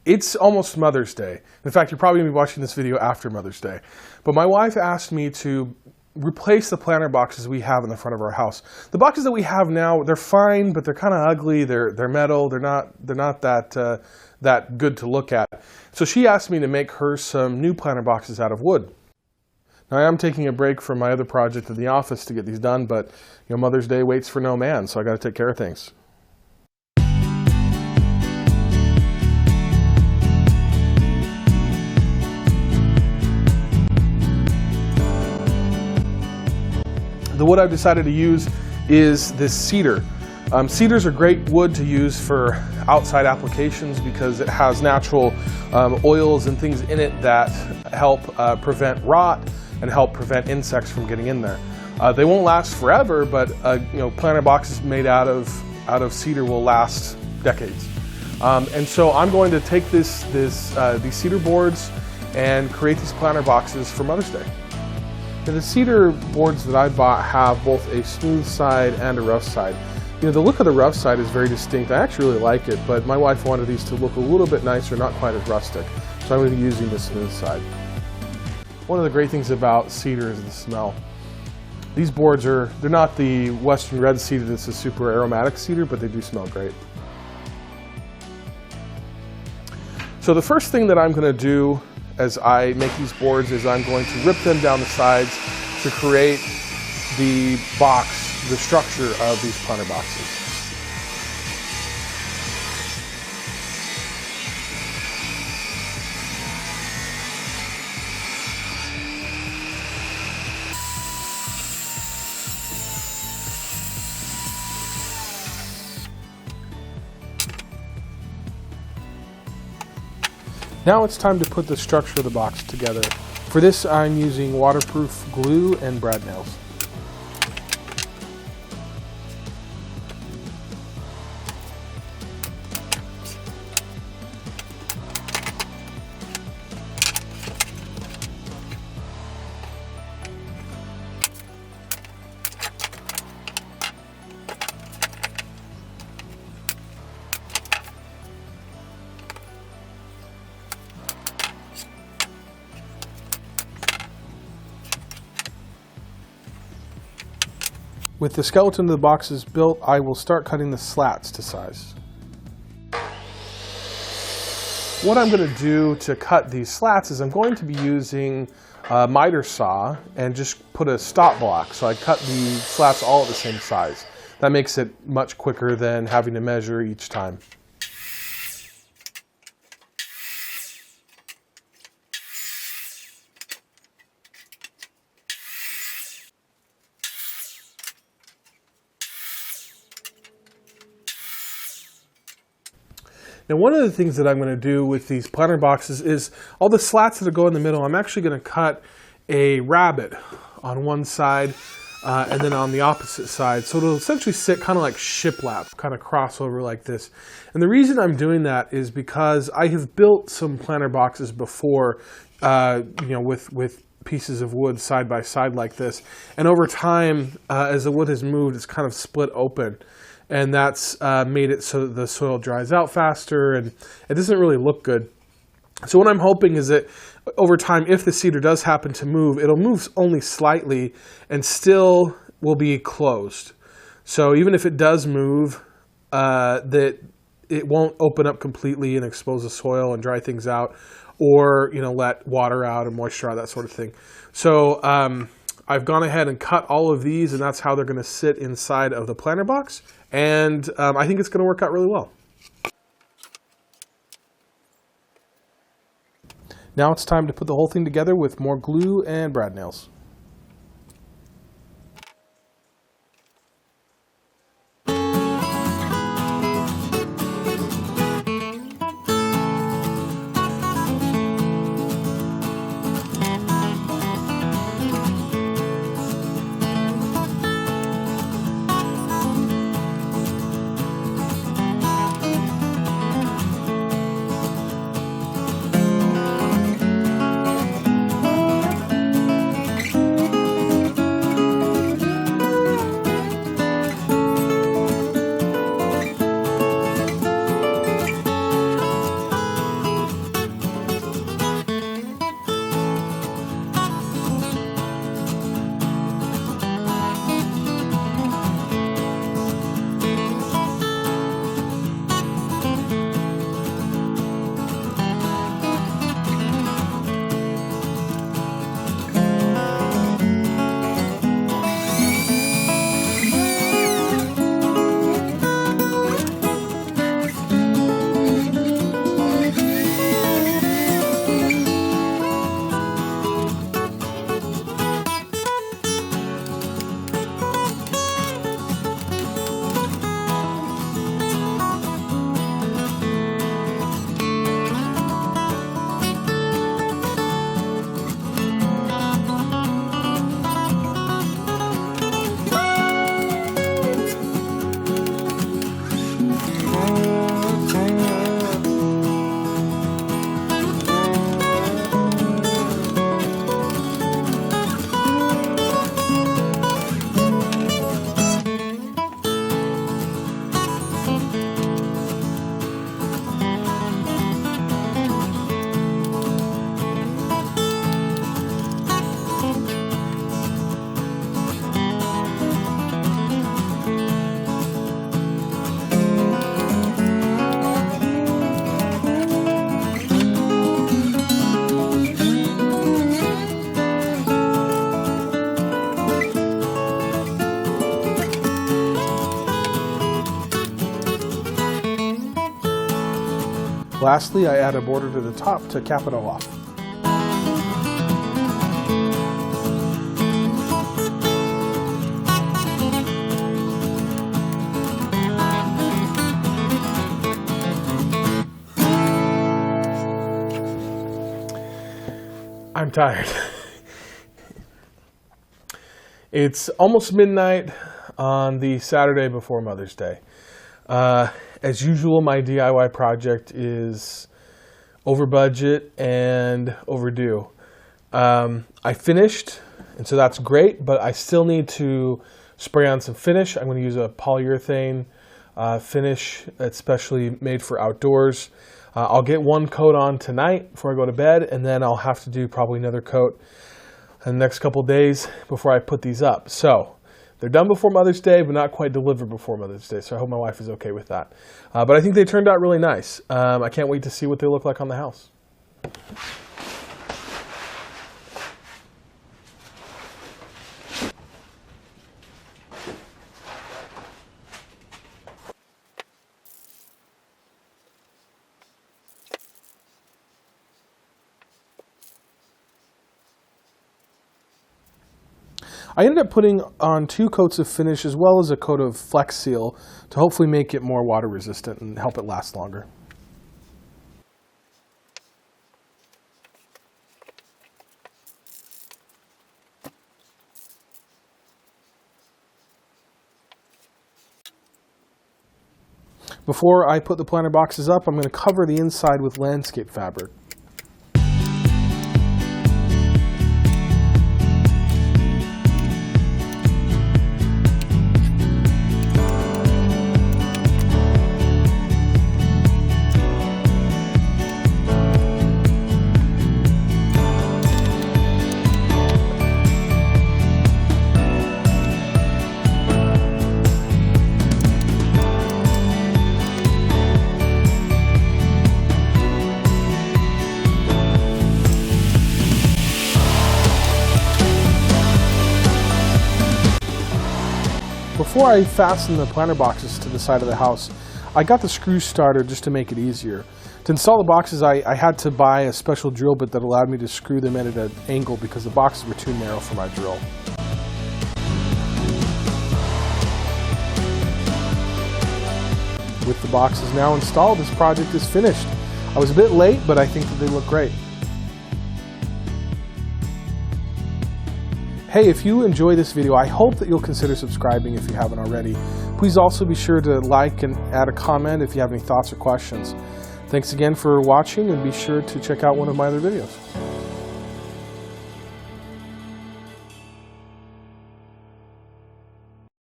It's almost Mother's Day. In fact, you're probably going to be watching this video after Mother's Day. But my wife asked me to replace the planter boxes we have in the front of our house. The boxes that we have now, they're fine, but they're kind of ugly. They're metal. They're not that good to look at. So she asked me to make her some new planter boxes out of wood. Now, I am taking a break from my other project in the office to get these done, but Mother's Day waits for no man, so I got to take care of things. The wood I've decided to use is this cedar. Cedars are great wood to use for outside applications because it has natural oils and things in it that help prevent rot and help prevent insects from getting in there. They won't last forever, but planter boxes made out of cedar will last decades. And so I'm going to take these cedar boards and create these planter boxes for Mother's Day. Now, the cedar boards that I bought have both a smooth side and a rough side. The look of the rough side is very distinct. I actually really like it, but my wife wanted these to look a little bit nicer, not quite as rustic. So I'm going to be using the smooth side. One of the great things about cedar is the smell. These boards they're not the Western red cedar that's a super aromatic cedar, but they do smell great. So the first thing that I'm going to do as I make these boards is I'm going to rip them down the sides to create the box, the structure of these planter boxes. Now it's time to put the structure of the box together. For this, I'm using waterproof glue and brad nails. With the skeleton of the boxes built, I will start cutting the slats to size. What I'm going to do to cut these slats is I'm going to be using a miter saw and just put a stop block. So I cut the slats all at the same size. That makes it much quicker than having to measure each time. Now, one of the things that I'm going to do with these planter boxes is all the slats that go in the middle, I'm actually going to cut a rabbet on one side and then on the opposite side. So it'll essentially sit kind of like shiplap, kind of crossover like this. And the reason I'm doing that is because I have built some planter boxes before, with pieces of wood side by side like this. And over time, as the wood has moved, it's kind of split open. And that's made it so that the soil dries out faster and it doesn't really look good. So what I'm hoping is that over time, if the cedar does happen to move, it'll move only slightly and still will be closed. So even if it does move, that it won't open up completely and expose the soil and dry things out, or let water out and moisture out, that sort of thing. So I've gone ahead and cut all of these, and that's how they're going to sit inside of the planter box. And I think it's going to work out really well. Now it's time to put the whole thing together with more glue and brad nails. Lastly, I add a border to the top to cap it all off. I'm tired. It's almost midnight on the Saturday before Mother's Day. As usual, my DIY project is over budget and overdue. I finished, and so that's great, but I still need to spray on some finish. I'm going to use a polyurethane finish that's specially made for outdoors. I'll get one coat on tonight before I go to bed, and then I'll have to do probably another coat in the next couple days before I put these up. So they're done before Mother's Day, but not quite delivered before Mother's Day, so I hope my wife is okay with that. But I think they turned out really nice. I can't wait to see what they look like on the house. I ended up putting on 2 coats of finish as well as a coat of Flex Seal to hopefully make it more water resistant and help it last longer. Before I put the planter boxes up, I'm going to cover the inside with landscape fabric. Before I fasten the planter boxes to the side of the house, I got the screw starter just to make it easier. To install the boxes, I had to buy a special drill bit that allowed me to screw them in at an angle because the boxes were too narrow for my drill. With the boxes now installed, this project is finished. I was a bit late, but I think that they look great. Hey, if you enjoy this video, I hope that you'll consider subscribing if you haven't already. Please also be sure to like and add a comment if you have any thoughts or questions. Thanks again for watching, and be sure to check out one of my other videos.